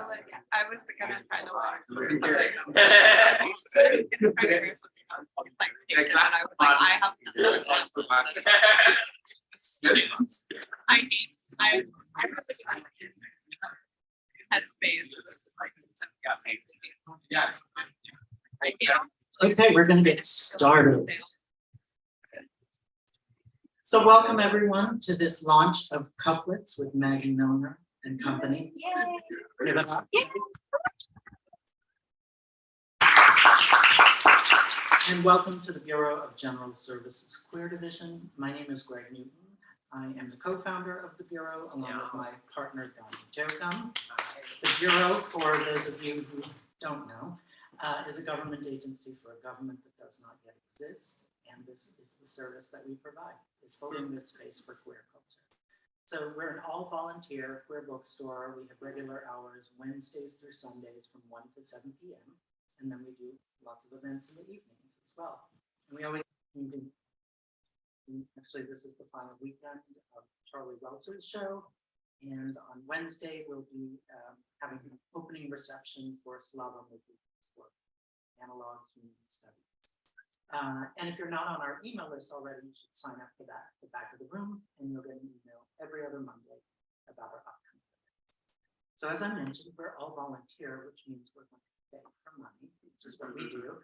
like, I was gonna try to walk. I have I had space. Okay, we're going to get started. So welcome everyone to this launch of Couplets with Maggie Milner and Company. Give it up. And welcome to the Bureau of General Services Queer Division. My name is Greg Newton. I am the co-founder of the Bureau along with my partner, Donnie Jokum. The Bureau, for those of you who don't know, is a government agency for a government that does not yet exist. And this is the service that we provide, is holding this space for queer culture. So we're an all-volunteer queer bookstore. We have regular hours, Wednesdays through Sundays from 1 to 7 p.m. And then we do lots of events in the evenings as well. And we always, actually this is the final weekend of Charlie Welch's show. And on Wednesday, we'll be having an opening reception for Slava Mikula's work, Analog Human Studies. And if you're not on our email list already, you should sign up for that at the back of the room, and you'll get an email every other Monday about our upcoming events. So as I mentioned, we're all volunteer, which means we're going to pay for money, which is what we do.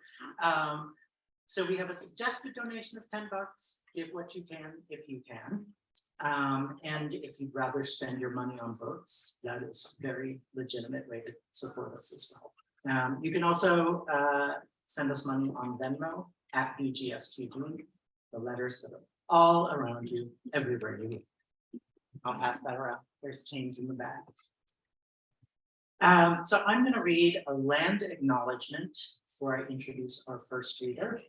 So we have a suggested donation of $10. Give what you can if you can. And if you'd rather spend your money on books, that is a very legitimate way to support us as well. You can also send us money on Venmo at BGSQD, the letters that are all around you, everywhere you need. I'll pass that around. There's change in the bag. So I'm going to read a land acknowledgement before I introduce our first reader.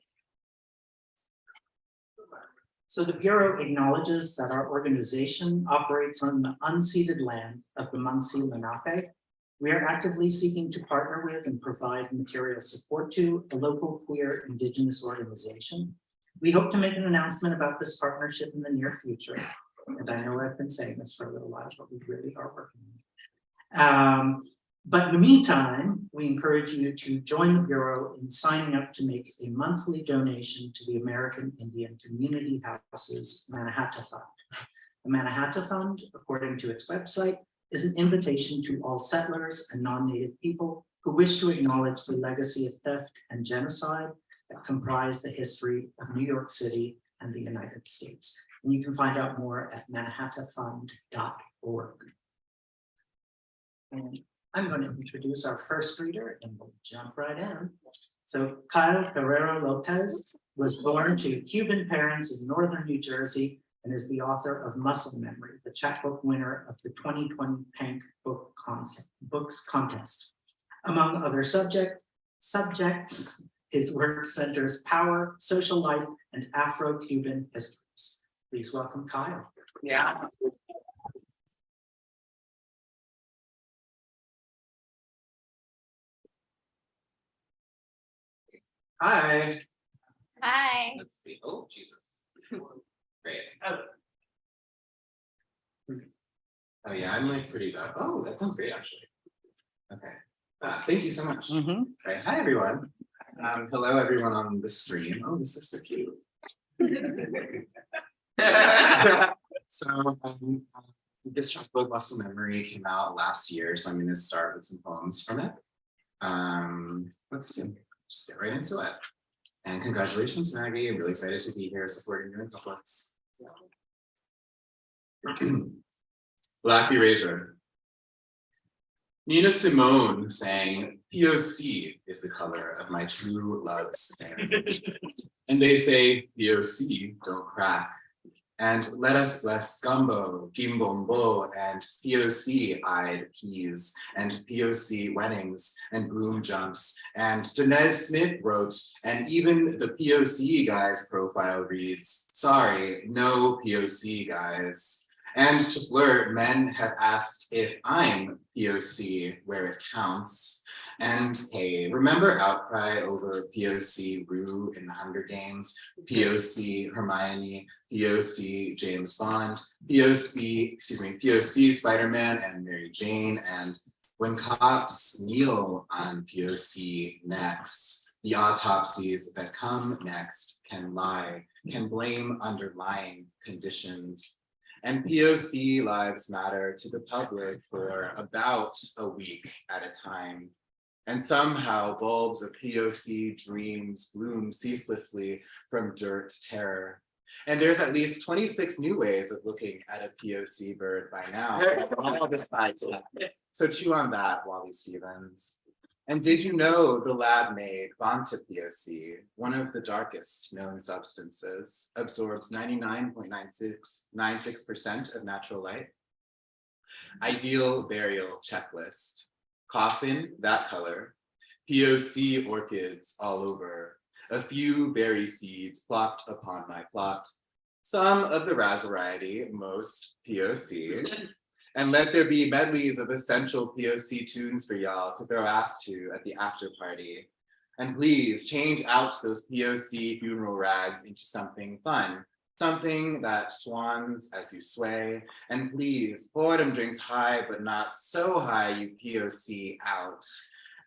So the Bureau acknowledges that our organization operates on the unceded land of the Munsee Lenape. We are actively seeking to partner with and provide material support to a local queer Indigenous organization. We hope to make an announcement about this partnership in the near future. And I know I've been saying this for a little while, but we really are working on it. But in the meantime, we encourage you to join the Bureau in signing up to make a monthly donation to the American Indian Community House's Mannahatta Fund. The Mannahatta Fund, according to its website, is an invitation to all settlers and non-native people who wish to acknowledge the legacy of theft and genocide that comprise the history of New York City and the United States. And you can find out more at mannahattafund.org. And I'm going to introduce our first reader and we'll jump right in. So Kyle Guerrero Lopez was born to Cuban parents in northern New Jersey and is the author of Muscle Memory, the chapbook winner of the 2020 Pank Books Contest. Among other subjects, his work centers power, social life, and Afro-Cuban histories. Please welcome Kyle. Yeah. Hi. Hi. Let's see. Oh, Jesus. Great. Oh yeah, I'm like pretty bad. Oh, that sounds great actually. Okay. Thank you so much. Right. Hi everyone. Hello everyone on the stream. Oh, this is so cute. So this chapbook, Muscle Memory, came out last year, so I'm going to start with some poems from it. Let's see. Just get right into it. And congratulations, Maggie. I'm really excited to be here supporting you in Couplets. Black Erasure. Nina Simone sang, POC is the color of my true love's hair. And they say, POC, don't crack. And let us bless gumbo, gimbombo, and POC-eyed peas, and POC weddings, and broom jumps. And Danez Smith wrote, and even the POC guy's profile reads, sorry, no POC guys. And to flirt, men have asked if I'm POC where it counts. And hey, remember outcry over POC Rue in the Hunger Games, POC Hermione, POC James Bond, POC Spider-Man and Mary Jane, and When cops kneel on POC necks, the autopsies that come next can lie, can blame underlying conditions. And POC lives matter to the public for about a week at a time. And somehow bulbs of POC dreams bloom ceaselessly from dirt terror. And there's at least 26 new ways of looking at a POC bird by now. All decide to. So chew on that, Wally Stevens. And did you know the lab made Bonta POC, one of the darkest known substances, absorbs 99.96% of natural light? Ideal burial checklist. Coffin, that color. POC orchids all over. A few berry seeds plopped upon my plot. Some of the raz variety, most POC. And let there be medleys of essential POC tunes for y'all to throw ass to at the after party. And please change out those POC funeral rags into something fun, something that swans as you sway. And please pour them drinks high, but not so high you POC out.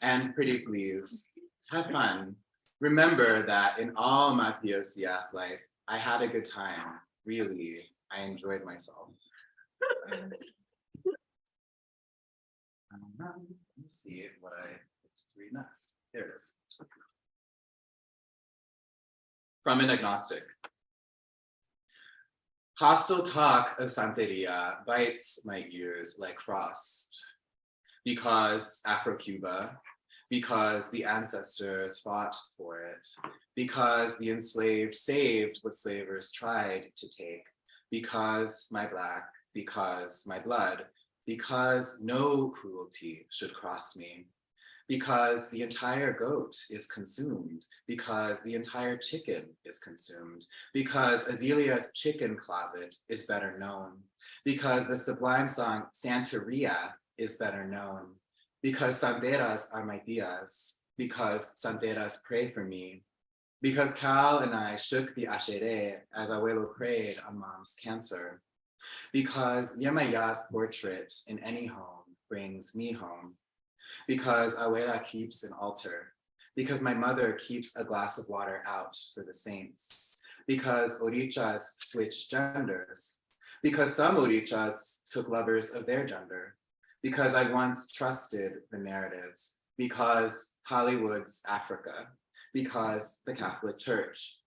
And pretty please, have fun. Remember that in all my POC ass life, I had a good time. Really, I enjoyed myself. Let me see what I read next. There it is. From an agnostic. Hostile talk of Santeria bites my ears like frost. Because Afro-Cuba, because the ancestors fought for it, because the enslaved saved what slavers tried to take, because my black, because my blood, because no cruelty should cross me, because the entire goat is consumed, because the entire chicken is consumed, because Azalea's chicken closet is better known, because the sublime song Santeria is better known, because santeras are my tias, because santeras pray for me, because Cal and I shook the ashere as abuelo prayed on mom's cancer, because Yemaya's portrait in any home brings me home, because abuela keeps an altar, because my mother keeps a glass of water out for the saints, because orichas switch genders, because some orichas took lovers of their gender, because I once trusted the narratives, because Hollywood's Africa, because the Catholic Church,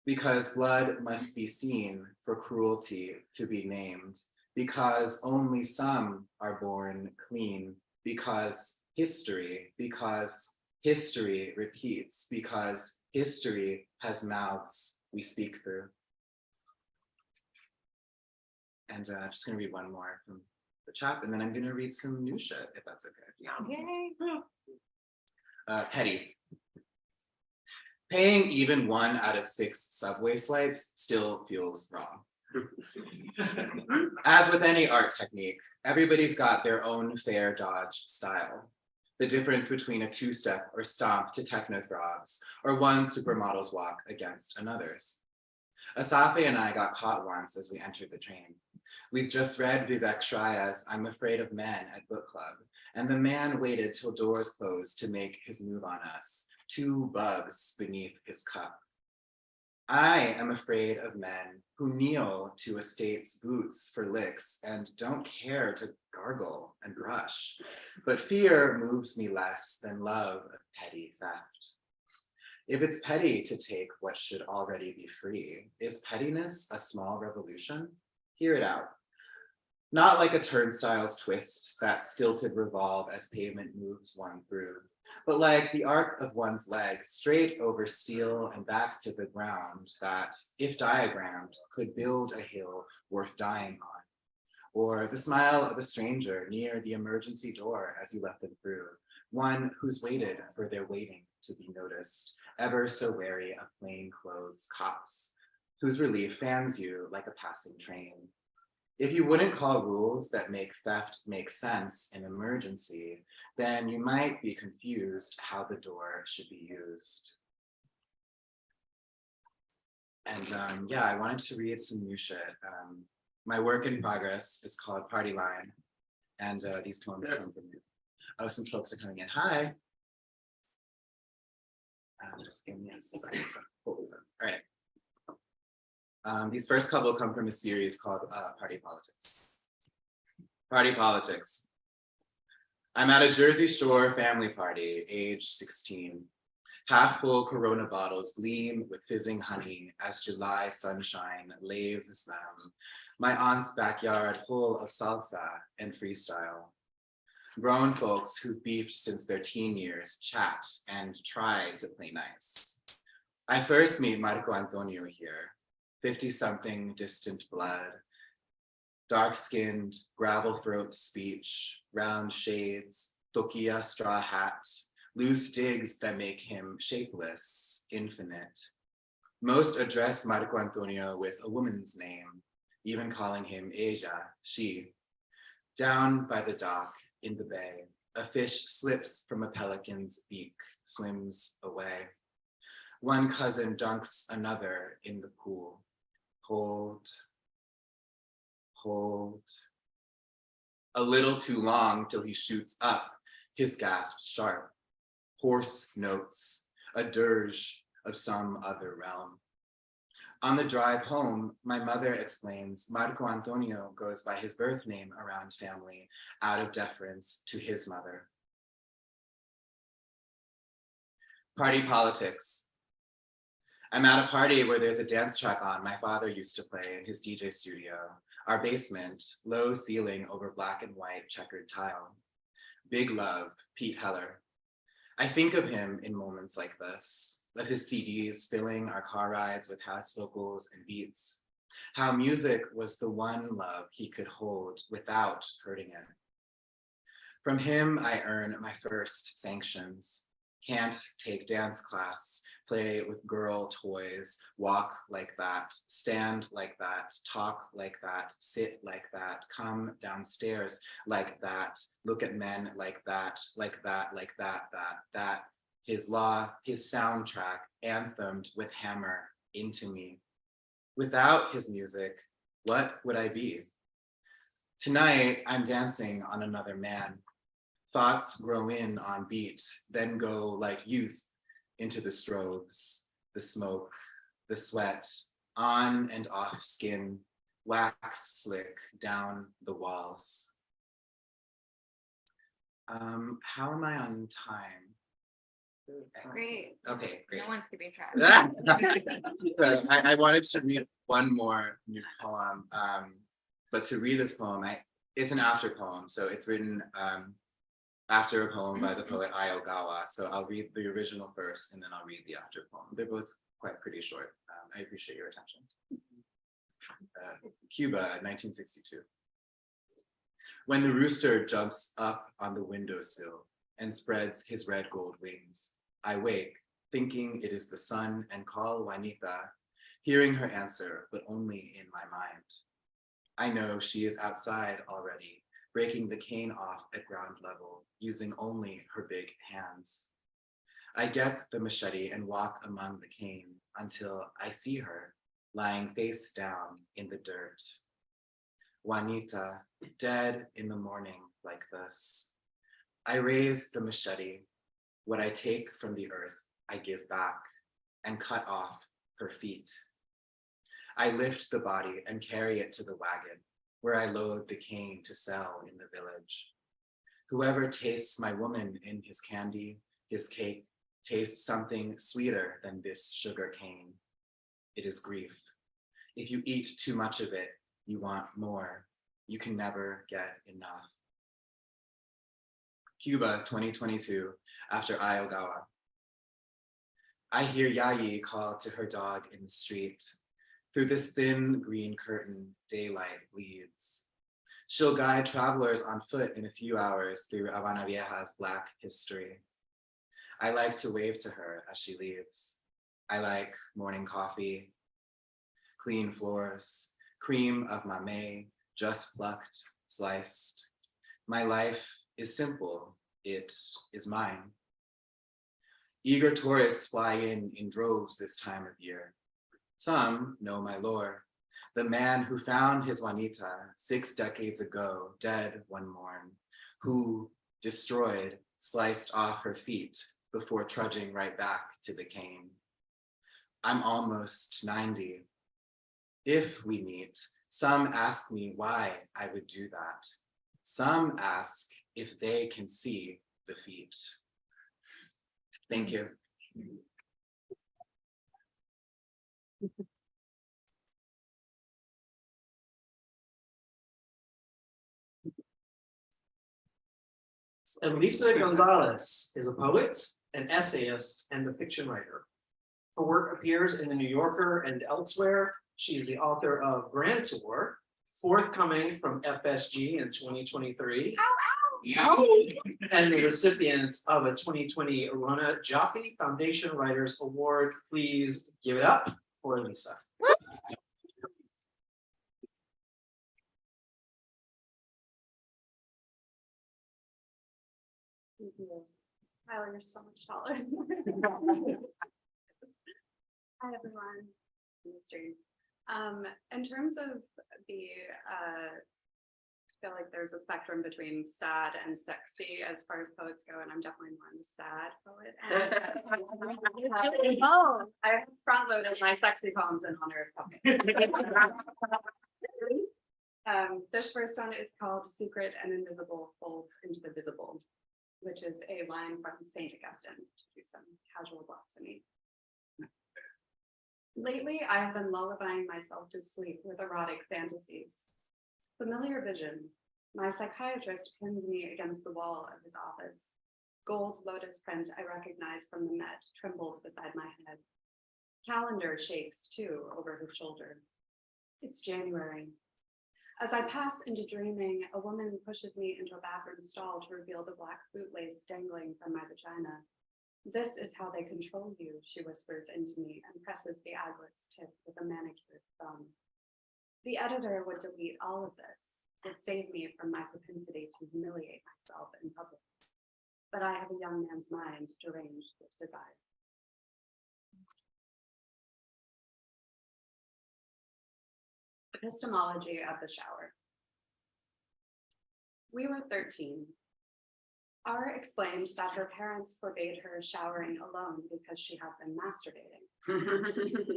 because blood must be seen for cruelty to be named, because only some are born clean, because history repeats, because history has mouths we speak through. And I'm just gonna read one more from the chat, and then I'm gonna read some new shit, if that's okay. Yay. Petty. Paying even 1 out of 6 subway swipes still feels wrong. As with any art technique, everybody's got their own fair dodge style. The difference between a two-step or stomp to techno throbs, or one supermodel's walk against another's. Asafe and I got caught once as we entered the train. We'd just read Vivek Shraya's I'm Afraid of Men at book club, and the man waited till doors closed to make his move on us, 2 bugs beneath his cup. I am afraid of men who kneel to a state's boots for licks and don't care to gargle and brush, but fear moves me less than love of petty theft. If it's petty to take what should already be free, is pettiness a small revolution? Hear it out. Not like a turnstile's twist, that stilted revolve as pavement moves one through, but like the arc of one's leg straight over steel and back to the ground that, if diagrammed, could build a hill worth dying on. Or the smile of a stranger near the emergency door as you let them through, one who's waited for their waiting to be noticed, ever so wary of plainclothes cops, whose relief fans you like a passing train. If you wouldn't call rules that make theft make sense in emergency, then you might be confused how the door should be used. And yeah, I wanted to read some new shit. My work in progress is called Party Line, and these poems come from me. Oh, some folks are coming in. Hi. Just give me a second. All right. These first couple come from a series called Party Politics. Party Politics. I'm at a Jersey Shore family party, age 16. Half full Corona bottles gleam with fizzing honey as July sunshine laves them. My aunt's backyard full of salsa and freestyle. Grown folks who've beefed since their teen years chat and try to play nice. I first meet Marco Antonio here, 50-something distant blood, dark-skinned, gravel throat speech, round shades, toquilla straw hat, loose digs that make him shapeless, infinite. Most address Marco Antonio with a woman's name, even calling him ella, she. Down by the dock in the bay, a fish slips from a pelican's beak, swims away. One cousin dunks another in the pool. Hold, hold. A little too long till he shoots up, his gasp sharp. Hoarse notes, a dirge of some other realm. On the drive home, my mother explains Marco Antonio goes by his birth name around family out of deference to his mother. Party politics. I'm at a party where there's a dance track on my father used to play in his DJ studio. Our basement, low ceiling over black and white checkered tile. Big love, Pete Heller. I think of him in moments like this, of his CDs filling our car rides with house vocals and beats. How music was the one love he could hold without hurting it. From him, I earn my first sanctions. Can't take dance class, play with girl toys, walk like that, stand like that, talk like that, sit like that, come downstairs like that, look at men like that, like that, like that, that. His law, his soundtrack, anthemed with hammer into me. Without his music, what would I be? Tonight, I'm dancing on another man. Thoughts grow in on beat, then go like youth into the strobes, the smoke, the sweat, on and off skin, wax slick down the walls. How am I on time? Great. Okay, great. No one's keeping track. So I wanted to read one more new poem, but to read this poem, it's an after poem, so it's written after a poem by the poet Iogawa. So I'll read the original first, and then I'll read the after poem. They're both quite pretty short. I appreciate your attention. Cuba, 1962. When the rooster jumps up on the windowsill and spreads his red gold wings, I wake, thinking it is the sun, and call Juanita, hearing her answer, but only in my mind. I know she is outside already, breaking the cane off at ground level, using only her big hands. I get the machete and walk among the cane until I see her lying face down in the dirt. Juanita, dead in the morning like this. I raise the machete. What I take from the earth, I give back and cut off her feet. I lift the body and carry it to the wagon, where I load the cane to sell in the village. Whoever tastes my woman in his candy, his cake, tastes something sweeter than this sugar cane. It is grief. If you eat too much of it, you want more. You can never get enough. Cuba, 2022, after Iogawa. I hear Yayi call to her dog in the street. Through this thin green curtain, daylight bleeds. She'll guide travelers on foot in a few hours through Habana Vieja's Black history. I like to wave to her as she leaves. I like morning coffee, clean floors, cream of mamey, just plucked, sliced. My life is simple, it is mine. Eager tourists fly in droves this time of year. Some know my lore, the man who found his Juanita 6 decades ago, dead one morn, who destroyed, sliced off her feet before trudging right back to the cane. I'm almost 90. If we meet, some ask me why I would do that. Some ask if they can see the feet. Thank you. Elisa Gonzalez is a poet, an essayist, and a fiction writer. Her work appears in The New Yorker and elsewhere. She is the author of Grand Tour, forthcoming from FSG in 2023, and the recipient of a 2020 Rona Jaffe Foundation Writers Award. Please give it up for Elisa. Thank you. Tyler, you're so much taller. Hi, everyone. In terms of the, I feel like there's a spectrum between sad and sexy as far as poets go, and I'm definitely more into sad poet. Oh, I front loaded my sexy poems in honor of this first one is called Secret and Invisible Folds into the Visible, which is a line from Saint Augustine, to do some casual blasphemy. Lately, I have been lullabying myself to sleep with erotic fantasies. Familiar vision. My psychiatrist pins me against the wall of his office. Gold lotus print I recognize from the Met trembles beside my head. Calendar shakes too over her shoulder. It's January. As I pass into dreaming, a woman pushes me into a bathroom stall to reveal the black bootlace dangling from my vagina. This is how they control you, she whispers into me and presses the aglet's tip with a manicured thumb. The editor would delete all of this. It saved me from my propensity to humiliate myself in public. But I have a young man's mind deranged with desire. Epistemology of the shower. We were 13. R explained that her parents forbade her showering alone because she had been masturbating.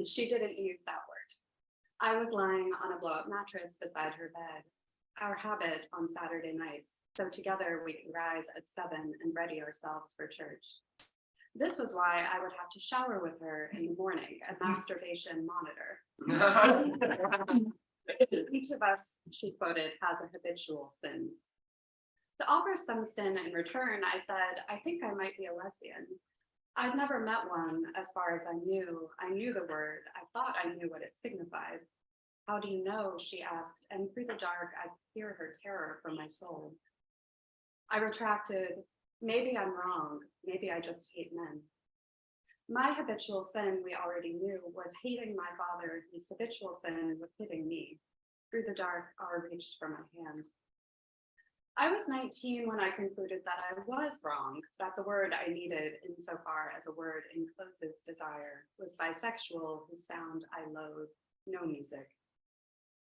She didn't use that word. I was lying on a blow-up mattress beside her bed, our habit on Saturday nights, so together we could rise at 7 and ready ourselves for church. This was why I would have to shower with her in the morning, a masturbation monitor. Each of us, she quoted, has a habitual sin. To offer some sin in return, I said, I think I might be a lesbian. I'd never met one as far as I knew. I knew the word. I thought I knew what it signified. How do you know? She asked, and through the dark, I could hear her terror from my soul. I retracted, maybe I'm wrong. Maybe I just hate men. My habitual sin, we already knew, was hating my father, whose habitual sin was hitting me. Through the dark, R reached for my hand. I was 19 when I concluded that I was wrong, that the word I needed insofar as a word encloses desire was bisexual, whose sound I loathe, no music.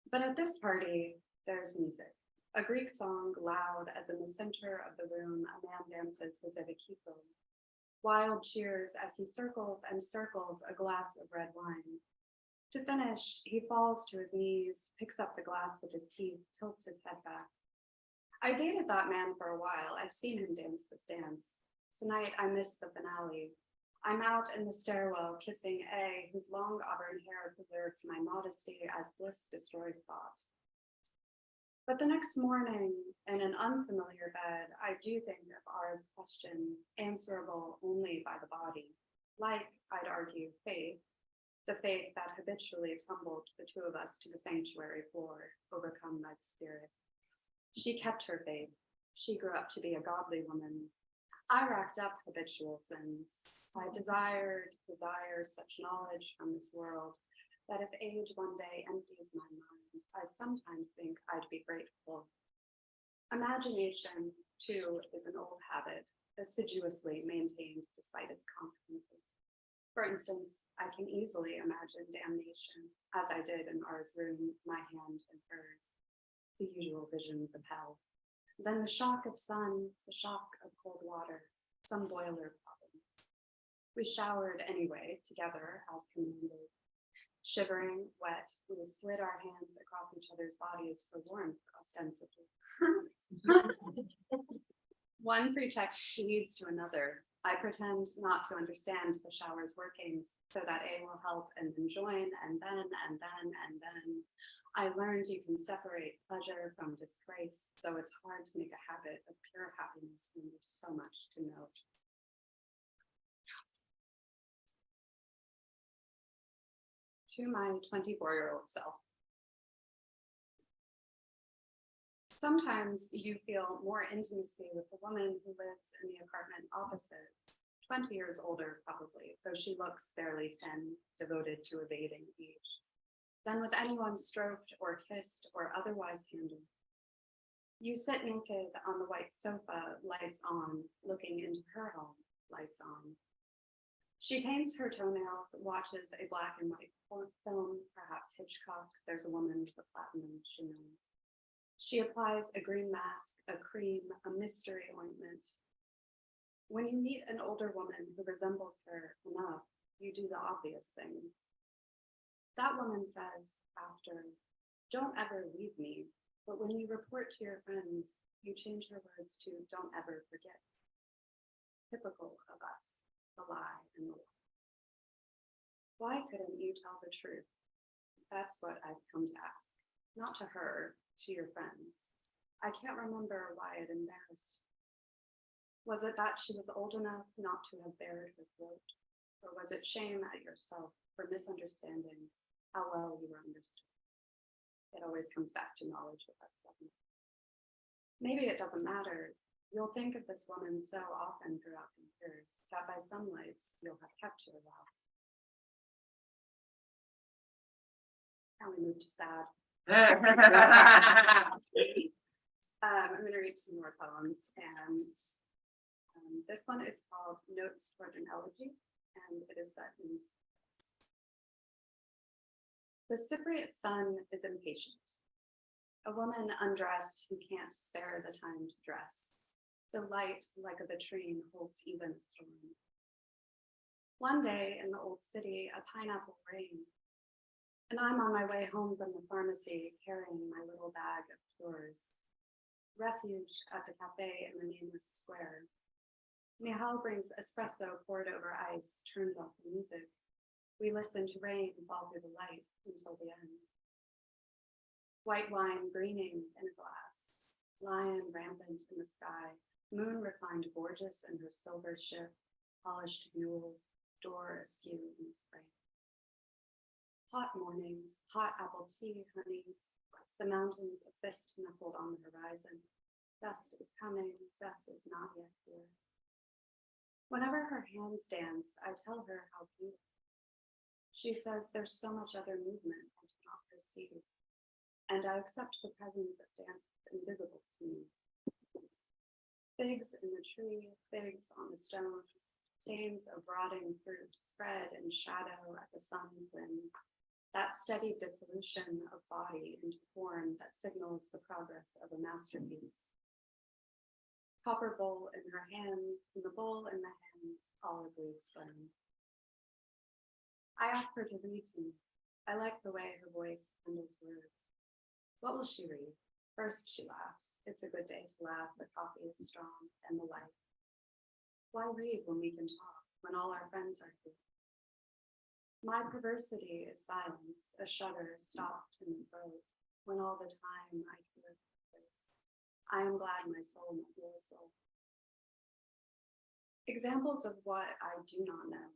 But at this party, there's music. A Greek song loud as in the center of the room, a man dances the Zevekiko. Wild cheers as he circles and circles a glass of red wine. To finish, he falls to his knees, picks up the glass with his teeth, tilts his head back. I dated that man for a while. I've seen him dance this dance. Tonight, I miss the finale. I'm out in the stairwell kissing A, whose long auburn hair preserves my modesty as bliss destroys thought. But the next morning, in an unfamiliar bed, I do think of R's question, answerable only by the body, like, I'd argue, faith, the faith that habitually tumbled the two of us to the sanctuary floor, overcome by the spirit. She kept her faith. She grew up to be a godly woman. I racked up habitual sins. I desired such knowledge from this world that if age one day empties my mind, I sometimes think I'd be grateful. Imagination, too, is an old habit, assiduously maintained despite its consequences. For instance, I can easily imagine damnation, as I did in R's room, my hand in hers. The usual visions of hell. Then the shock of sun, the shock of cold water, some boiler problem. We showered anyway, together as commanded. Shivering, wet, we slid our hands across each other's bodies for warmth, ostensibly. One pretext leads to another. I pretend not to understand the shower's workings so that A will help and then join, and then. I learned you can separate pleasure from disgrace, though it's hard to make a habit of pure happiness when there's so much to note. To my 24-year-old self. Sometimes you feel more intimacy with the woman who lives in the apartment opposite, 20 years older probably, though she looks barely 10, devoted to evading age, than with anyone stroked or kissed or otherwise handled. You sit naked on the white sofa, lights on, looking into her home, lights on. She paints her toenails, watches a black and white film, perhaps Hitchcock, There's a Woman with a Platinum Chignon. She applies a green mask, a cream, a mystery ointment. When you meet an older woman who resembles her enough, you do the obvious thing. That woman says after, "Don't ever leave me," but when you report to your friends, you change her words to "don't ever forget." Typical of us, the lie and the lie. Why couldn't you tell the truth? That's what I've come to ask. Not to her, to your friends. I can't remember why it embarrassed. Was it that she was old enough not to have bared her throat? Or was it shame at yourself for misunderstanding how well you were understood? It always comes back to knowledge with us, doesn't it? Maybe it doesn't matter. You'll think of this woman so often throughout the years that by some lights you'll have kept your vow. Now we move to sad. I'm going to read some more poems, and this one is called Notes Toward an Elegy, and it is set in The Cypriot sun is impatient. A woman undressed who can't spare the time to dress. So light, like a vitrine, holds even a storm. One day in the old city, a pineapple rained, and I'm on my way home from the pharmacy carrying my little bag of cures. Refuge at the cafe in the nameless square. Nihal brings espresso poured over ice, turns off the music. We listen to rain fall through the light until the end. White wine greening in a glass, lion rampant in the sky, moon reclined gorgeous in her silver ship, polished mules, door askew in its frame. Hot mornings, hot apple tea, honey, the mountains a fist knuckled on the horizon. Dust is coming, dust is not yet here. Whenever her hands dance, I tell her how beautiful. She says there's so much other movement I do not perceive, and I accept the presence of dance that's invisible to me. Figs in the tree, figs on the stones, stains of rotting fruit spread in shadow at the sun's wind. That steady dissolution of body into form that signals the progress of a masterpiece. Copper bowl in her hands, and the bowl in the hands, olive leaves burn. I ask her to read to me. I like the way her voice handles words. What will she read? First, she laughs. It's a good day to laugh. The coffee is strong and the light. Why read when we can talk, when all our friends are here? My perversity is silence, a shudder stopped in the throat, when all the time I hear her voice. I am glad my soul met your soul. Examples of what I do not know.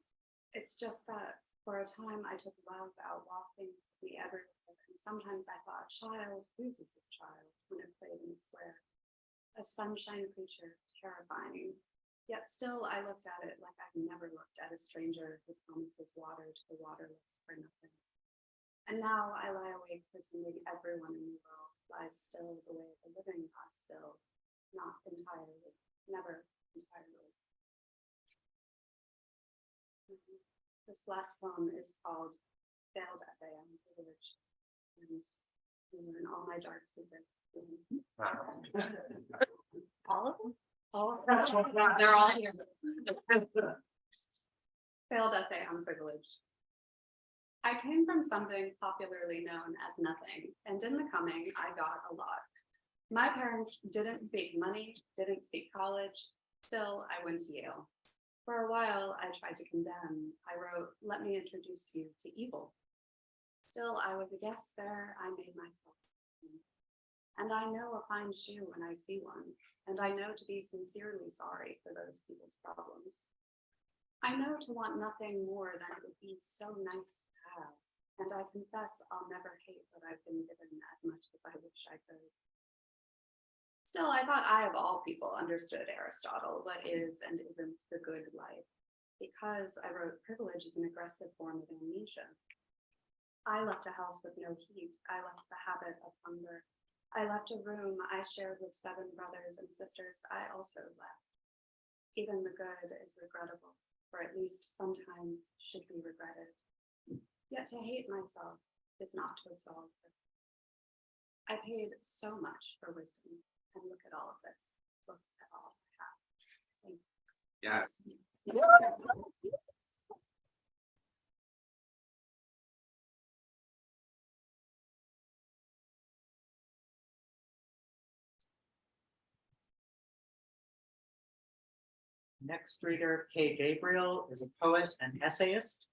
It's just that for a time I took love out walking with me everywhere, and sometimes I thought, child, whose is this child, when it played in the square? A sunshine creature, terrifying. Yet still I looked at it like I've never looked at a stranger who promises water to the waterless for nothing. And now I lie awake pretending everyone in the world lies still the way the living are still, not entirely, never entirely. This last poem is called Failed Essay on Privilege. And And all my dark secrets. All of them? All of them. They're all here. Failed essay on privilege. I came from something popularly known as nothing, and in the coming, I got a lot. My parents didn't speak money, didn't speak college. Still, I went to Yale. For a while, I tried to condemn. I wrote, "Let me introduce you to evil." Still, I was a guest there. I made myself. And I know a fine shoe when I see one, and I know to be sincerely sorry for those people's problems. I know to want nothing more than it would be so nice to have, and I confess I'll never hate what I've been given as much as I wish I could. Still, I thought I, of all people, understood Aristotle, what is and isn't the good life, because I wrote privilege is an aggressive form of amnesia. I left a house with no heat. I left the habit of hunger. I left a room I shared with 7 brothers and sisters. I also left. Even the good is regrettable, or at least sometimes should be regretted. Yet to hate myself is not to absolve her. I paid so much for wisdom, and look at all of this. Look at all I have. Thank you. Yes. Next reader, Kay Gabriel, is a poet and essayist.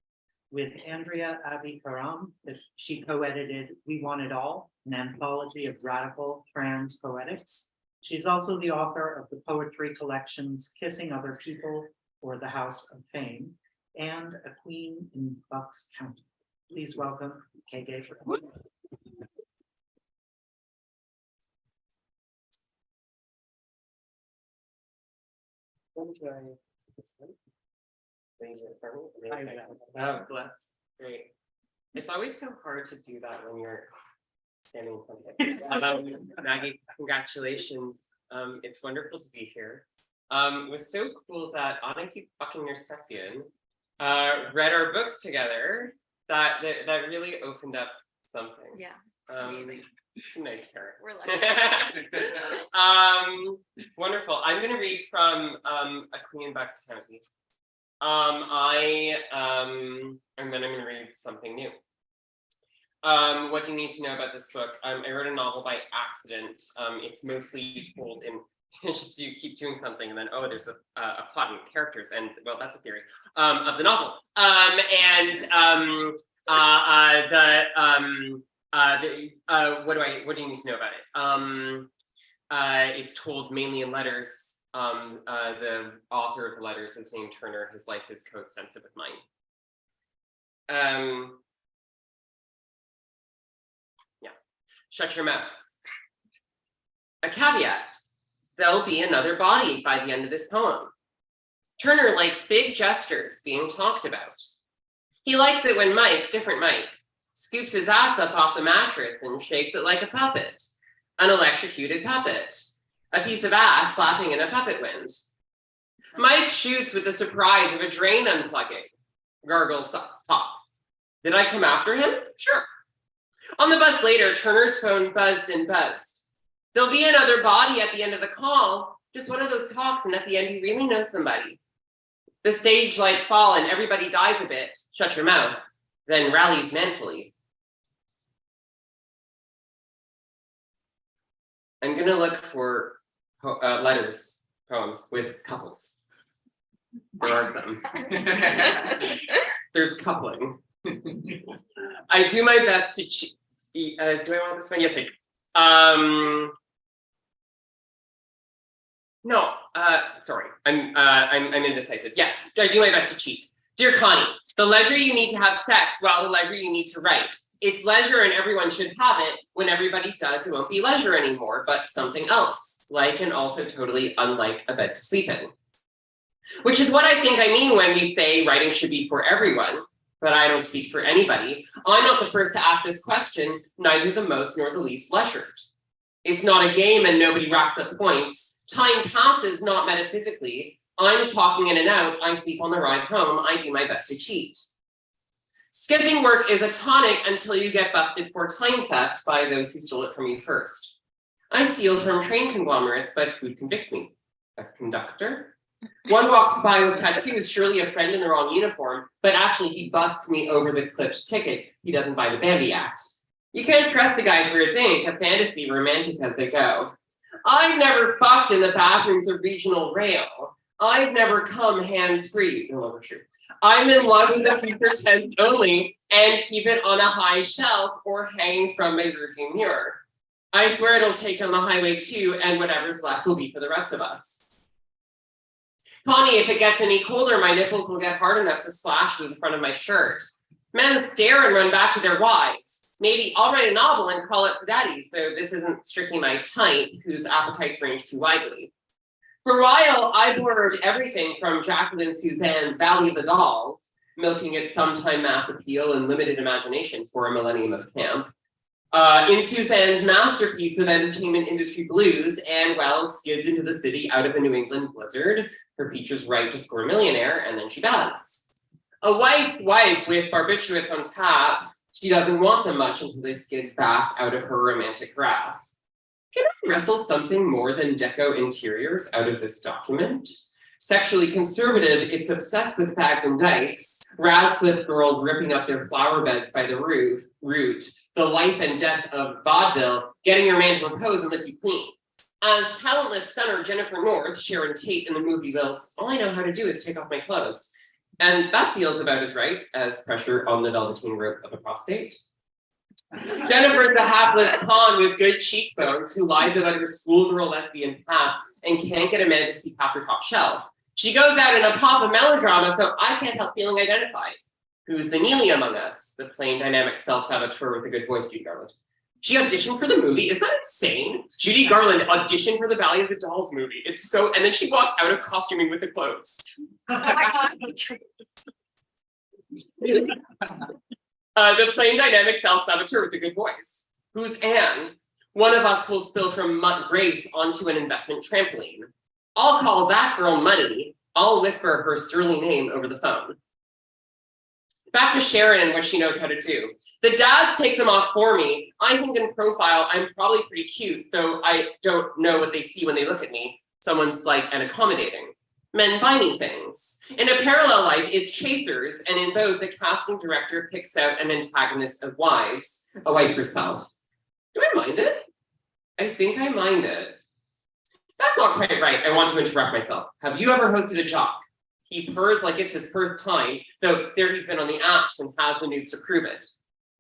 With Andrea Abi-Karam, she co-edited We Want It All, an anthology of radical trans poetics. She's also the author of the poetry collections Kissing Other People or The House of Fame, and A Queen in Bucks County. Please welcome Kay Gabriel. Oh, bless. Great. It's always so hard to do that when you're standing in front of it. Maggie, congratulations. It's wonderful to be here. It was so cool that Anaki fucking your session read our books together. That really opened up something. Yeah. Amazing. Nice hair. We're lucky. Wonderful. I'm going to read from A Queen in Bucks County. And then I'm going to read something new. What do you need to know about this book? I wrote a novel by accident. It's mostly told in just you keep doing something and then there's a plot and characters, and well, that's a theory of the novel. What do you need to know about it? It's told mainly in letters. The author of the letters is named Turner. His life is coextensive with mine. Yeah. Shut your mouth. A caveat. There'll be another body by the end of this poem. Turner likes big gestures being talked about. He likes it when Mike, different Mike, scoops his ass up off the mattress and shakes it like a puppet, an electrocuted puppet, a piece of ass flapping in a puppet wind. Mike shoots with the surprise of a drain unplugging, gargles top. Did I come after him? Sure. On the bus later, Turner's phone buzzed and buzzed. There'll be another body at the end of the call, just one of those talks, and at the end you really know somebody. The stage lights fall and everybody dies a bit, shut your mouth, then rallies manfully. I'm gonna look for letters, poems with couples. There are some. There's coupling. I do my best to cheat. Do I want this one? Yes, I do. No, sorry, I'm indecisive. Yes, I do my best to cheat. Dear Connie, the leisure you need to have sex while the leisure you need to write. It's leisure and everyone should have it. When everybody does, it won't be leisure anymore, but something else, like and also totally unlike a bed to sleep in. Which is what I think I mean when we say writing should be for everyone, but I don't speak for anybody. I'm not the first to ask this question, neither the most nor the least leisured. It's not a game and nobody racks up points. Time passes, not metaphysically. I'm talking in and out. I sleep on the ride home. I do my best to cheat. Skipping work is a tonic until you get busted for time theft by those who stole it from you first. I steal from train conglomerates, but who'd convict me? A conductor? One walks by with tattoos, surely a friend in the wrong uniform, but actually he busts me over the clipped ticket. He doesn't buy the Bambi Act. You can't trust the guy for his ink, a fantasy romantic as they go. I've never fucked in the bathrooms of regional rail. I've never come hands-free. No longer true. I'm in love with the future tense only and keep it on a high shelf or hanging from my roofing mirror. I swear it'll take down the highway too, and whatever's left will be for the rest of us. Funny, if it gets any colder, my nipples will get hard enough to slash through the front of my shirt. Men stare and run back to their wives. Maybe I'll write a novel and call it For Daddies, though this isn't strictly my type, whose appetites range too widely. For a while, I blurred everything from Jacqueline Suzanne's Valley of the Dolls, milking its sometime mass appeal and limited imagination for a millennium of camp, in Suzanne's masterpiece of entertainment industry blues, and well, skids into the city out of a New England blizzard. Her features right to score a millionaire, and then she does. A wife with barbiturates on tap, she doesn't want them much until they skid back out of her romantic grasp. Can I wrestle something more than deco interiors out of this document? Sexually conservative, it's obsessed with bags and dykes, Radcliffe girls ripping up their flower beds by the root, the life and death of vaudeville, getting your man to propose and lick you clean. As talentless stunner Jennifer North, Sharon Tate in the movie Lilts, all I know how to do is take off my clothes. And that feels about as right as pressure on the velveteen rope of a prostate. Jennifer's a hapless pawn with good cheekbones who lies about her schoolgirl lesbian past and can't get a man to see past her top shelf. She goes out in a pop of melodrama, so I can't help feeling identified. Who's the Neely among us? The plain dynamic self-saboteur with a good voice, Judy Garland. She auditioned for the movie. Isn't that insane? Judy Garland auditioned for the Valley of the Dolls movie. It's so, and then she walked out of costuming with the clothes. Oh my God. The plain dynamic self-saboteur with a good voice. Who's Anne? One of us will spill from Grace onto an investment trampoline. I'll call that girl Money. I'll whisper her surly name over the phone. Back to Sharon and what she knows how to do. The dads take them off for me. I think in profile, I'm probably pretty cute, though I don't know what they see when they look at me. Someone slight and accommodating. Men buy me things. In a parallel life, it's chasers, and in both, the casting director picks out an antagonist of wives, a wife herself. Do I mind it? I think I mind it. That's not quite right. I want to interrupt myself. Have you ever hosted a jock? He purrs like it's his first time, though there he's been on the apps and has the nudes to prove it.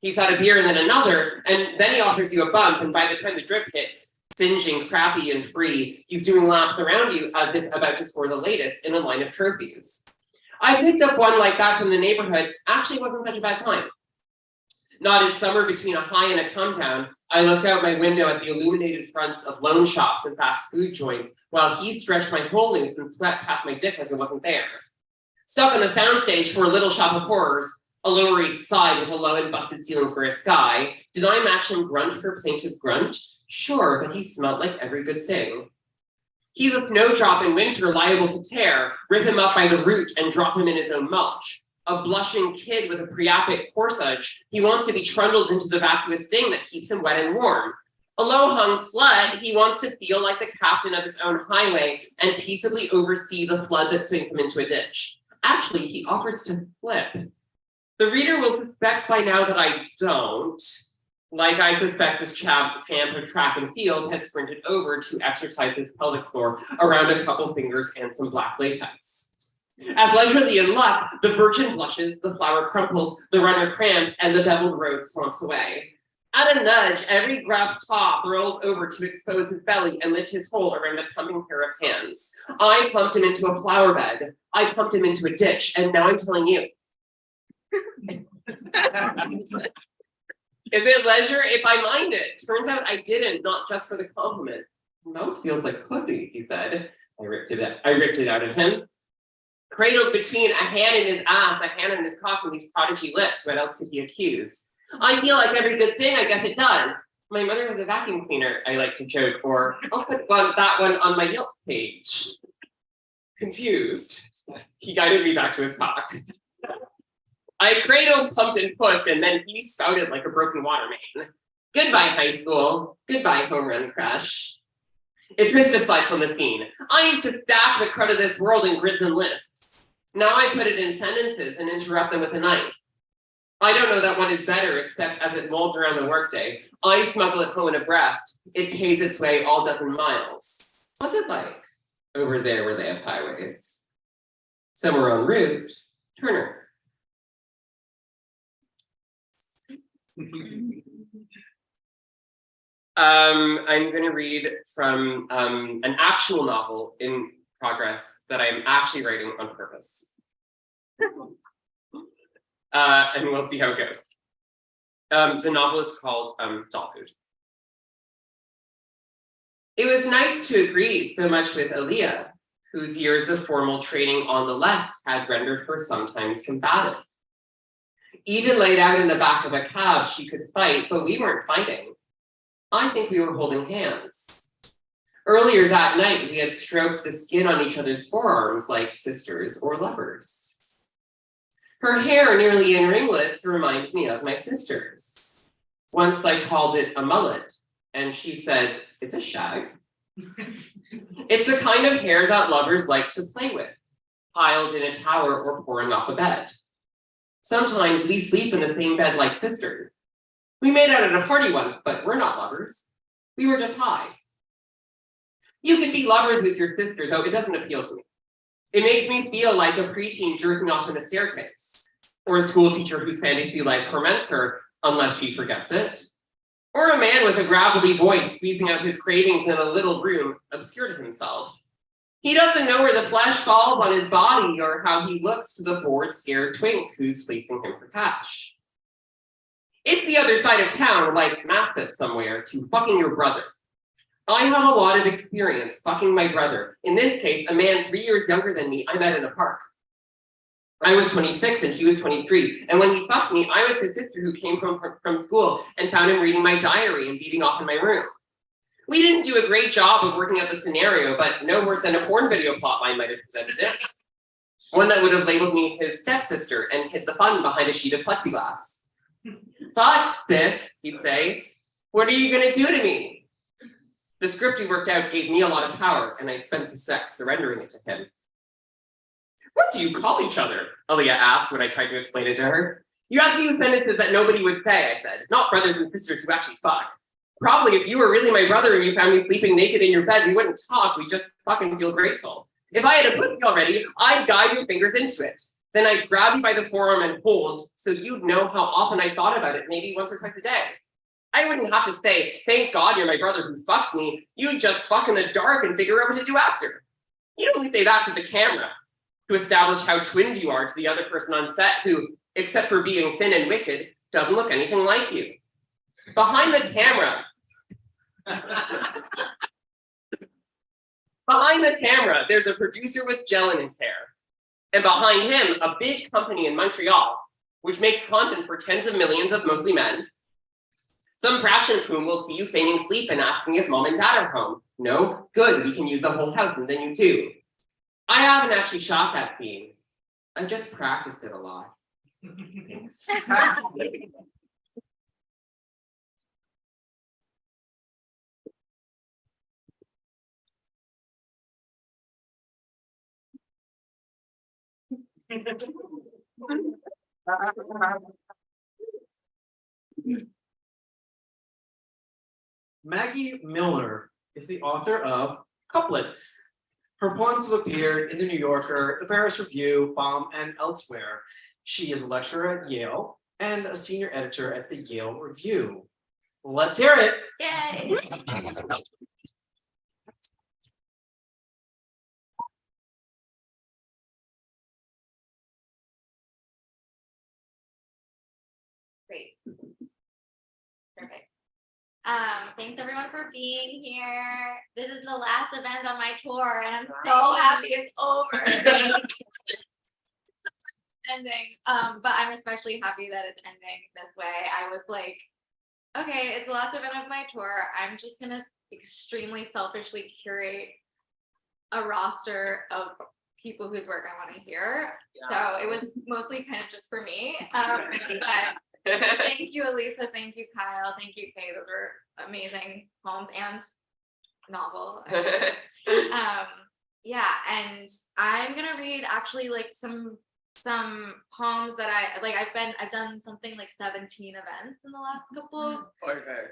He's had a beer and then another, and then he offers you a bump, and by the time the drip hits, singeing, crappy, and free, he's doing laps around you as if about to score the latest in a line of trophies. I picked up one like that from the neighborhood. Actually, it wasn't such a bad time. Nodded somewhere between a high and a come down, I looked out my window at the illuminated fronts of loan shops and fast food joints while he'd stretched my hole loose and swept past my dick like it wasn't there. Stuck on the soundstage for a Little Shop of Horrors, a Lower East Side with a low and busted ceiling for a sky. Did I match him grunt for plaintive grunt? Sure, but he smelled like every good thing. He's a snowdrop in winter liable to tear, rip him up by the root and drop him in his own mulch. A blushing kid with a priapic corsage, he wants to be trundled into the vacuous thing that keeps him wet and warm. A low-hung slut, he wants to feel like the captain of his own highway and peaceably oversee the flood that swings him into a ditch. Actually, he offers to flip. The reader will suspect by now that I don't. Like I suspect this fan of track and field has sprinted over to exercise his pelvic floor around a couple fingers and some black latex. As leisurely in luck, the virgin blushes, the flower crumples, the runner cramps, and the beveled road slumps away. At a nudge, every gruff top rolls over to expose his belly and lift his hole around a pumping pair of hands. I pumped him into a flower bed. I pumped him into a ditch, and now I'm telling you. Is it leisure if I mind it? Turns out I didn't, not just for the compliment. Mouse feels like pussy, he said. I ripped it out of him. Cradled between a hand in his ass, a hand in his cock, and these prodigy lips, what else could he accuse? I feel like every good thing, I guess it does. My mother has a vacuum cleaner, I like to joke, or I'll put that one on my Yelp page. Confused, he guided me back to his cock. I cradled, pumped, and pushed, and then he spouted like a broken water main. Goodbye, high school. Goodbye, home run crush. It pissed us lights on the scene. I used to stack the crud of this world in grids and lists. Now I put it in sentences and interrupt them with a knife. I don't know that one is better, except as it molds around the workday. I smuggle it home in a breast. It pays its way all dozen miles. What's it like over there where they have highways? Somewhere en route, Turner. I'm going to read from an actual novel in progress that I'm actually writing on purpose. And we'll see how it goes. The novel is called Doll Food. It was nice to agree so much with Aaliyah, whose years of formal training on the left had rendered her sometimes combative. Even laid out in the back of a cab, she could fight, but we weren't fighting. I think we were holding hands. Earlier that night, we had stroked the skin on each other's forearms like sisters or lovers. Her hair, nearly in ringlets, reminds me of my sister's. Once I called it a mullet, and she said, "It's a shag." It's the kind of hair that lovers like to play with, piled in a tower or pouring off a bed. Sometimes we sleep in the same bed like sisters. We made out at a party once, but we're not lovers. We were just high. You can be lovers with your sister, though it doesn't appeal to me. It makes me feel like a preteen jerking off in a staircase, or a school teacher whose fantasy life torments her unless she forgets it, or a man with a gravelly voice squeezing out his cravings in a little room obscure to himself. He doesn't know where the flesh falls on his body or how he looks to the bored, scared twink who's fleecing him for cash. It's the other side of town, like Mascot somewhere, to fucking your brother. I have a lot of experience fucking my brother. In this case, a man 3 years younger than me I met in a park. I was 26 and he was 23. And when he fucked me, I was his sister who came from school and found him reading my diary and beating off in my room. We didn't do a great job of working out the scenario, but no worse than a porn video plotline might have presented it. One that would have labeled me his stepsister and hid the fun behind a sheet of plexiglass. "Fuck, sis," he'd say. "What are you gonna do to me?" The script we worked out gave me a lot of power, and I spent the sex surrendering it to him. "What do you call each other?" Aaliyah asked when I tried to explain it to her. "You have to use sentences that nobody would say," I said, "not brothers and sisters who actually fuck. Probably if you were really my brother and you found me sleeping naked in your bed, we wouldn't talk, we'd just fucking feel grateful. If I had a pussy already, I'd guide your fingers into it. Then I'd grab you by the forearm and hold, so you'd know how often I thought about it, maybe once or twice a day. I wouldn't have to say, 'Thank God you're my brother who fucks me.' You'd just fuck in the dark and figure out what to do after. You'd only say that to the camera, to establish how twinned you are to the other person on set who, except for being thin and wicked, doesn't look anything like you. Behind the camera, there's a producer with gel in his hair. And behind him, a big company in Montreal, which makes content for tens of millions of mostly men. Some fraction of whom will see you feigning sleep and asking if mom and dad are home. No? Good, we can use the whole house, and then you do. I haven't actually shot that scene. I've just practiced it a lot. Thanks. Maggie Milner is the author of Couplets. Her poems have appeared in the New Yorker, the Paris Review, Bomb, and elsewhere. She is a lecturer at Yale and a senior editor at the Yale Review. Let's hear it. Yay! Great. Perfect. Thanks everyone for being here. This is the last event on my tour, and I'm so happy it's over. Ending. But I'm especially happy that it's ending this way. I was like, okay, it's the last event of my tour. I'm just gonna extremely selfishly curate a roster of people whose work I want to hear. Yeah. So it was mostly kind of just for me. But thank you, Elisa. Thank you, Kyle. Thank you, Kay. Those were amazing poems and novel. Yeah, and I'm gonna read actually like some poems that I've done something like 17 events in the last couple of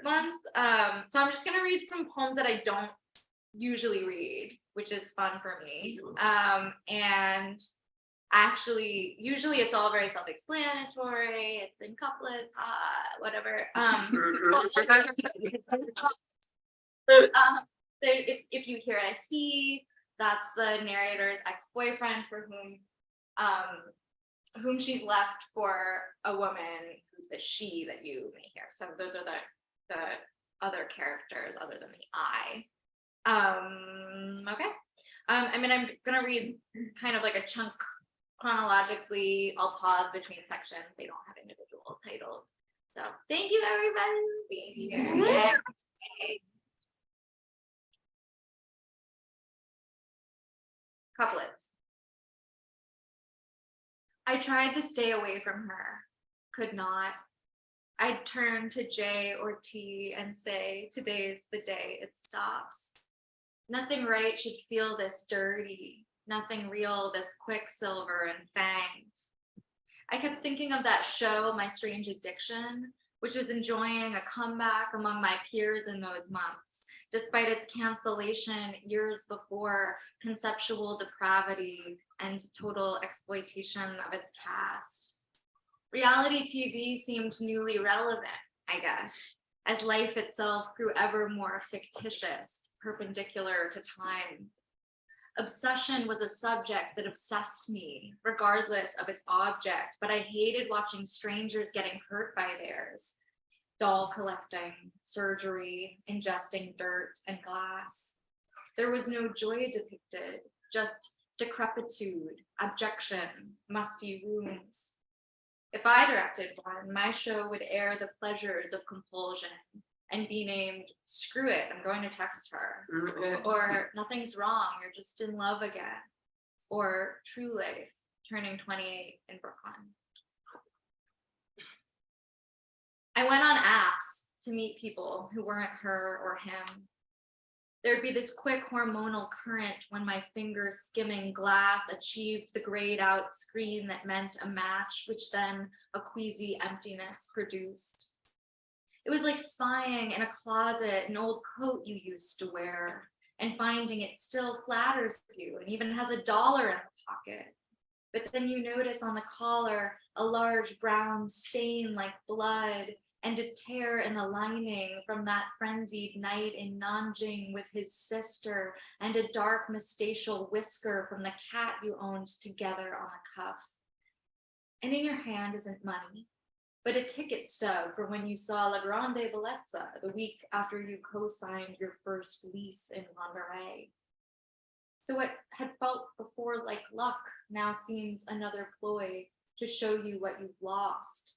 months. So I'm just gonna read some poems that I don't usually read, which is fun for me. And actually, usually it's all very self-explanatory. It's in couplets, whatever. If you hear a he, that's the narrator's ex-boyfriend for whom she's left for a woman who's the she that you may hear. So those are the other characters other than the I. Okay. I'm gonna read kind of like a chunk chronologically. I'll pause between sections. They don't have individual titles. So thank you everybody for being here. Yay. Couplets. I tried to stay away from her, could not. I'd turn to J or T and say, today's the day it stops. Nothing right should feel this dirty, nothing real this quicksilver and fanged. I kept thinking of that show, My Strange Addiction, which was enjoying a comeback among my peers in those months, despite its cancellation years before conceptual depravity and total exploitation of its cast. Reality TV seemed newly relevant, I guess, as life itself grew ever more fictitious, perpendicular to time. Obsession was a subject that obsessed me, regardless of its object, but I hated watching strangers getting hurt by theirs. Doll collecting, surgery, ingesting dirt and glass. There was no joy depicted, just decrepitude, abjection, musty rooms. If I directed one, my show would air the pleasures of compulsion and be named, screw it, I'm going to text her. Or nothing's wrong, you're just in love again. Or True Life, turning 28 in Brooklyn. I went on apps to meet people who weren't her or him. There'd be this quick hormonal current when my fingers skimming glass achieved the grayed out screen that meant a match, which then a queasy emptiness produced. It was like spying in a closet an old coat you used to wear and finding it still flatters you and even has $1 in the pocket. But then you notice on the collar a large brown stain like blood and a tear in the lining from that frenzied night in Nanjing with his sister and a dark moustachial whisker from the cat you owned together on a cuff. And in your hand isn't money, but a ticket stub for when you saw La Grande Bellezza the week after you co-signed your first lease in Monterey. So what had felt before like luck now seems another ploy to show you what you've lost.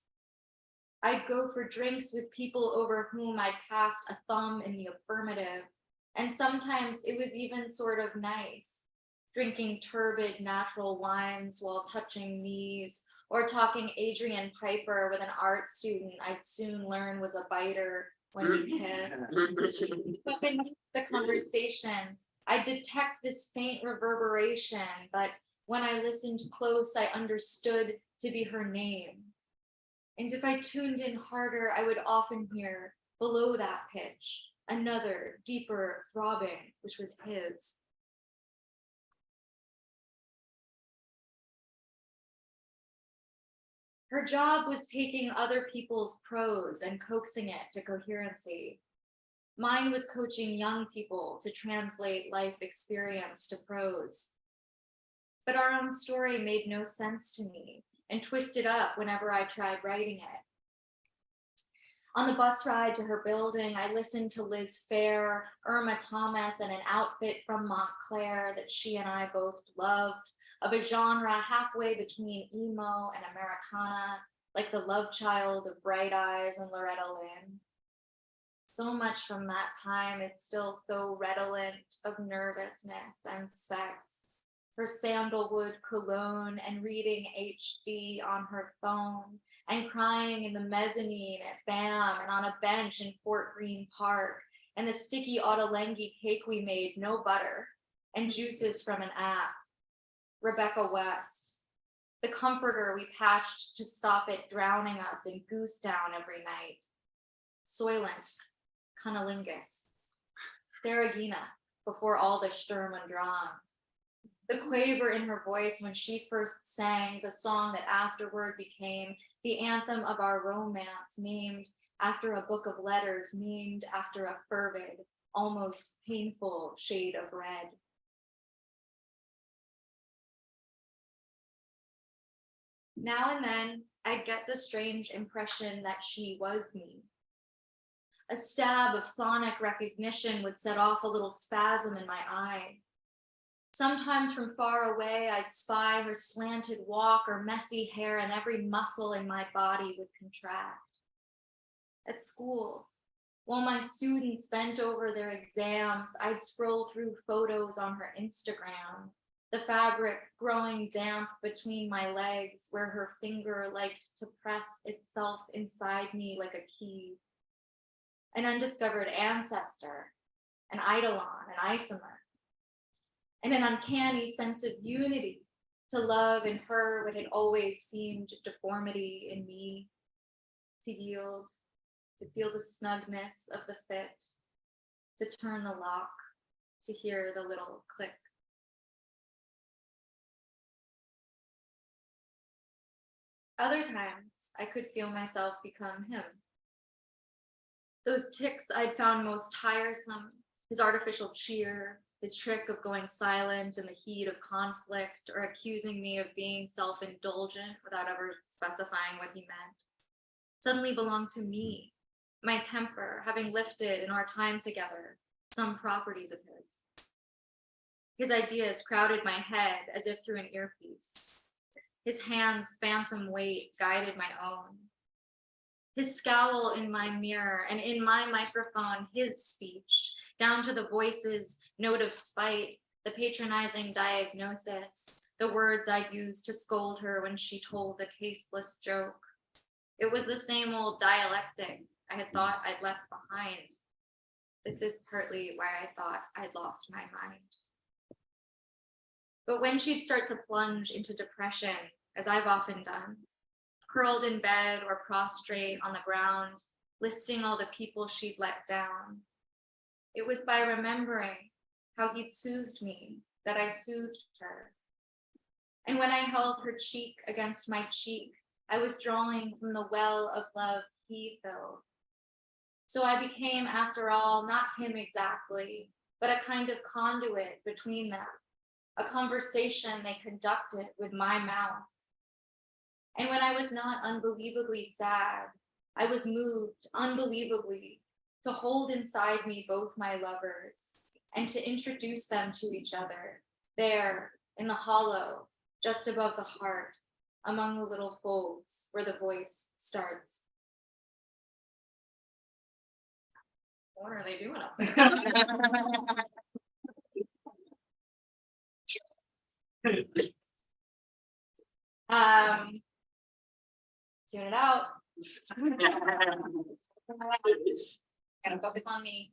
I'd go for drinks with people over whom I'd passed a thumb in the affirmative, and sometimes it was even sort of nice, drinking turbid natural wines while touching knees, or talking Adrian Piper with an art student I'd soon learn was a biter when we kissed. But beneath the conversation, I detect this faint reverberation, but when I listened close, I understood to be her name. And if I tuned in harder, I would often hear, below that pitch, another, deeper throbbing, which was his. Her job was taking other people's prose and coaxing it to coherency. Mine was coaching young people to translate life experience to prose. But our own story made no sense to me and twisted up whenever I tried writing it. On the bus ride to her building, I listened to Liz Phair, Irma Thomas, and an outfit from Montclair that she and I both loved, of a genre halfway between emo and Americana, like the love child of Bright Eyes and Loretta Lynn. So much from that time is still so redolent of nervousness and sex, her sandalwood cologne and reading HD on her phone and crying in the mezzanine at BAM and on a bench in Fort Greene Park and the sticky ottolenghi cake we made, no butter, and juices from an app. Rebecca West, the comforter we patched to stop it drowning us in goose down every night. Soylent, cunnilingus. Saragina, before all the Sturm und Drang. The quaver in her voice when she first sang the song that afterward became the anthem of our romance, named after a book of letters, named after a fervid, almost painful shade of red. Now and then, I'd get the strange impression that she was me. A stab of phonic recognition would set off a little spasm in my eye. Sometimes from far away, I'd spy her slanted walk or messy hair, and every muscle in my body would contract. At school, while my students bent over their exams, I'd scroll through photos on her Instagram, the fabric growing damp between my legs where her finger liked to press itself inside me like a key. An undiscovered ancestor, an eidolon, an isomer, and an uncanny sense of unity to love in her what had always seemed deformity in me, to yield, to feel the snugness of the fit, to turn the lock, to hear the little click. Other times, I could feel myself become him. Those tics I'd found most tiresome, his artificial cheer, his trick of going silent in the heat of conflict, or accusing me of being self-indulgent without ever specifying what he meant, suddenly belonged to me, my temper, having lifted in our time together some properties of his. His ideas crowded my head as if through an earpiece. His hand's phantom weight guided my own. His scowl in my mirror, and in my microphone, his speech, down to the voice's note of spite, the patronizing diagnosis, the words I used to scold her when she told a tasteless joke. It was the same old dialectic I had thought I'd left behind. This is partly why I thought I'd lost my mind. But when she'd start to plunge into depression, as I've often done, curled in bed or prostrate on the ground, listing all the people she'd let down, it was by remembering how he'd soothed me that I soothed her. And when I held her cheek against my cheek, I was drawing from the well of love he filled. So I became, after all, not him exactly, but a kind of conduit between them, a conversation they conducted with my mouth. And when I was not unbelievably sad, I was moved unbelievably to hold inside me both my lovers and to introduce them to each other there in the hollow, just above the heart, among the little folds where the voice starts. What are they doing up there? Tune it out. Gotta focus on me.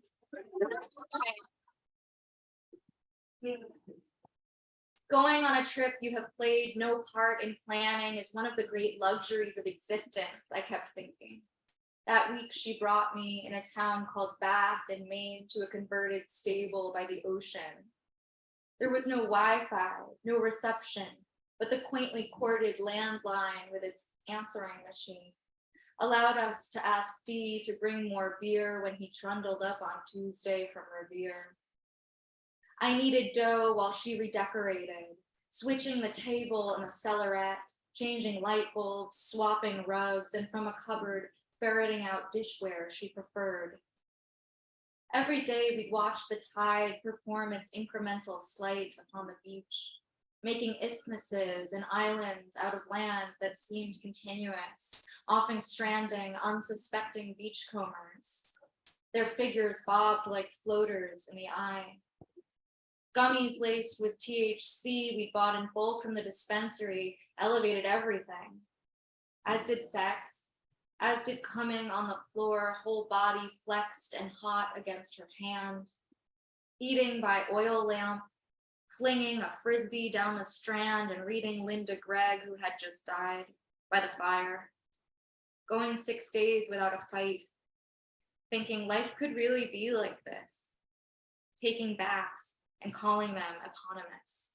Going on a trip you have played no part in planning is one of the great luxuries of existence, I kept thinking. That week she brought me in a town called Bath in Maine to a converted stable by the ocean. There was no Wi-Fi, no reception, but the quaintly corded landline with its answering machine allowed us to ask Dee to bring more beer when he trundled up on Tuesday from Revere. I kneaded dough while she redecorated, switching the table and the cellarette, changing light bulbs, swapping rugs, and from a cupboard, ferreting out dishware she preferred. Every day we'd watch the tide perform its incremental sleight upon the beach, making isthmuses and islands out of land that seemed continuous, often stranding unsuspecting beachcombers. Their figures bobbed like floaters in the eye. Gummies laced with THC we bought in bulk from the dispensary elevated everything. As did sex, as did coming on the floor, whole body flexed and hot against her hand. Eating by oil lamp, flinging a frisbee down the strand and reading Linda Gregg, who had just died, by the fire. Going 6 days without a fight, thinking life could really be like this. Taking baths and calling them eponymous.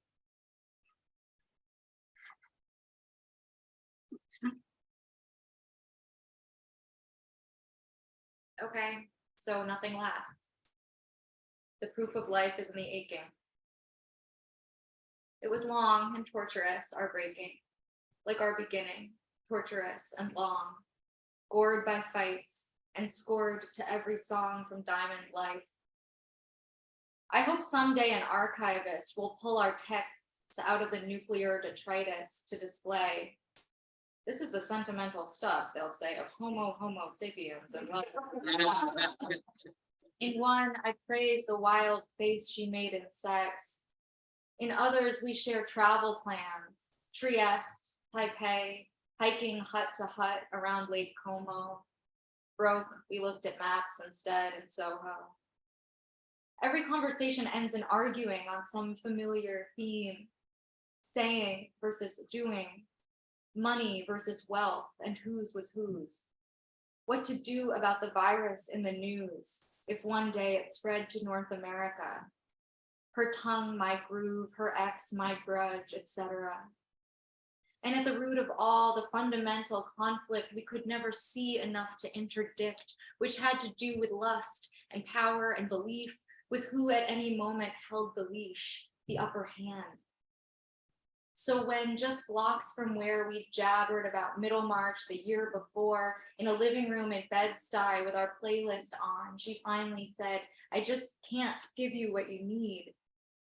Okay, so nothing lasts. The proof of life is in the aching. It was long and torturous, our breaking, like our beginning, torturous and long, gored by fights and scored to every song from Diamond Life. I hope someday an archivist will pull our texts out of the nuclear detritus to display. This is the sentimental stuff, they'll say, of Homo sapiens. And in one, I praise the wild face she made in sex. In others, we share travel plans, Trieste, Taipei, hiking hut to hut around Lake Como. Broke, we looked at maps instead in Soho. Every conversation ends in arguing on some familiar theme, saying versus doing, money versus wealth, and whose was whose. What to do about the virus in the news if one day it spread to North America. Her tongue, my groove, her ex, my grudge, etc. And at the root of all the fundamental conflict we could never see enough to interdict, which had to do with lust and power and belief, with who at any moment held the leash, the upper hand. So when just blocks from where we jabbered about Middlemarch the year before, in a living room in Bed-Stuy with our playlist on, she finally said, I just can't give you what you need.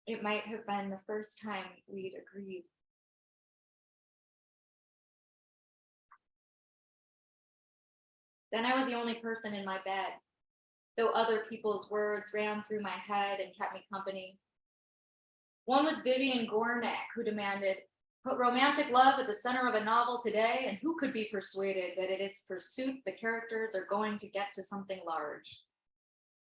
It might have been the first time we'd agreed. Then I was the only person in my bed, though other people's words ran through my head and kept me company. One was Vivian Gornick, who demanded, put romantic love at the center of a novel today, and who could be persuaded that in its pursuit the characters are going to get to something large?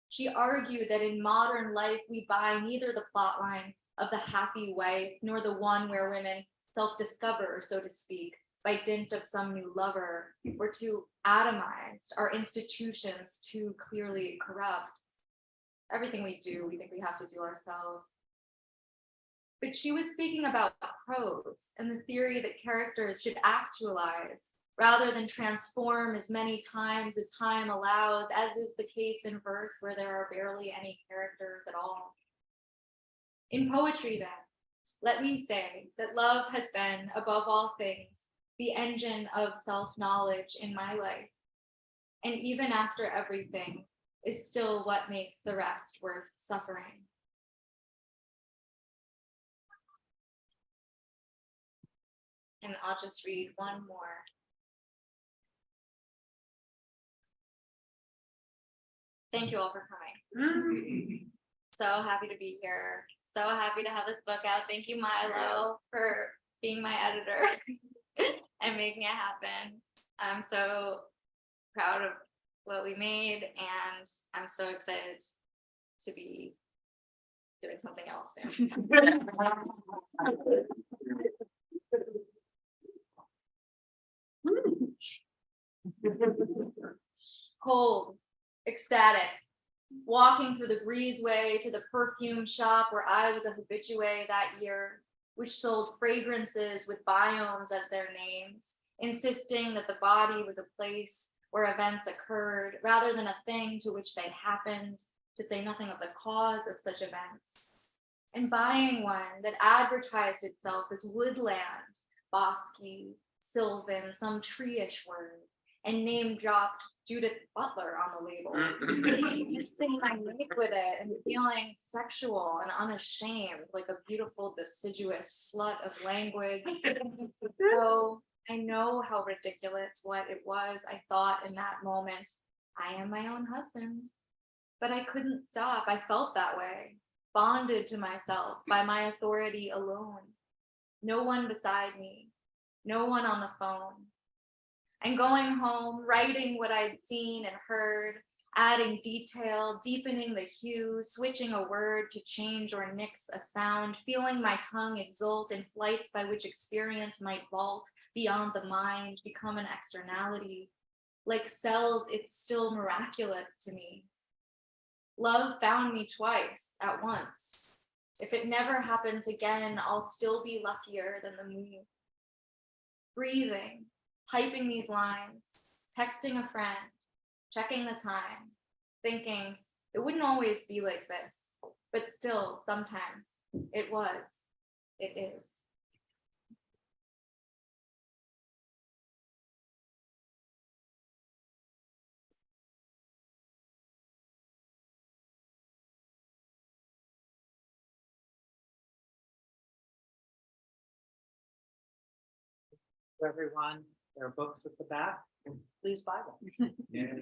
She argued that in modern life we buy neither the plotline of the happy wife nor the one where women self-discover, so to speak, by dint of some new lover. We're too atomized, our institutions too clearly corrupt. Everything we do, we think we have to do ourselves. But she was speaking about prose and the theory that characters should actualize rather than transform as many times as time allows, as is the case in verse where there are barely any characters at all. In poetry, then, let me say that love has been, above all things, the engine of self-knowledge in my life. And even after everything, is still what makes the rest worth suffering. And I'll just read one more. Thank you all for coming. So happy to be here. So happy to have this book out. Thank you, Milo, for being my editor and making it happen. I'm so proud of what we made, and I'm so excited to be doing something else soon. Cold, ecstatic, walking through the breezeway to the perfume shop where I was a habitué that year, which sold fragrances with biomes as their names, insisting that the body was a place where events occurred rather than a thing to which they happened, to say nothing of the cause of such events. And buying one that advertised itself as woodland, bosky, sylvan, some tree-ish word, and name dropped Judith Butler on the label. Just thinking I make with it and feeling sexual and unashamed, like a beautiful, deciduous slut of language. So I know how ridiculous what it was I thought in that moment. I am my own husband. But I couldn't stop. I felt that way. bonded to myself by my authority alone. No one beside me, no one on the phone. And going home, writing what I'd seen and heard, adding detail, deepening the hue, switching a word to change or nix a sound, feeling my tongue exult in flights by which experience might vault beyond the mind, become an externality. Like cells, it's still miraculous to me. Love found me twice at once. If it never happens again, I'll still be luckier than the moon. Breathing, typing these lines, texting a friend, checking the time, thinking it wouldn't always be like this, but still, sometimes it was, it is. For everyone, there are books at the back. Please buy them. Yeah.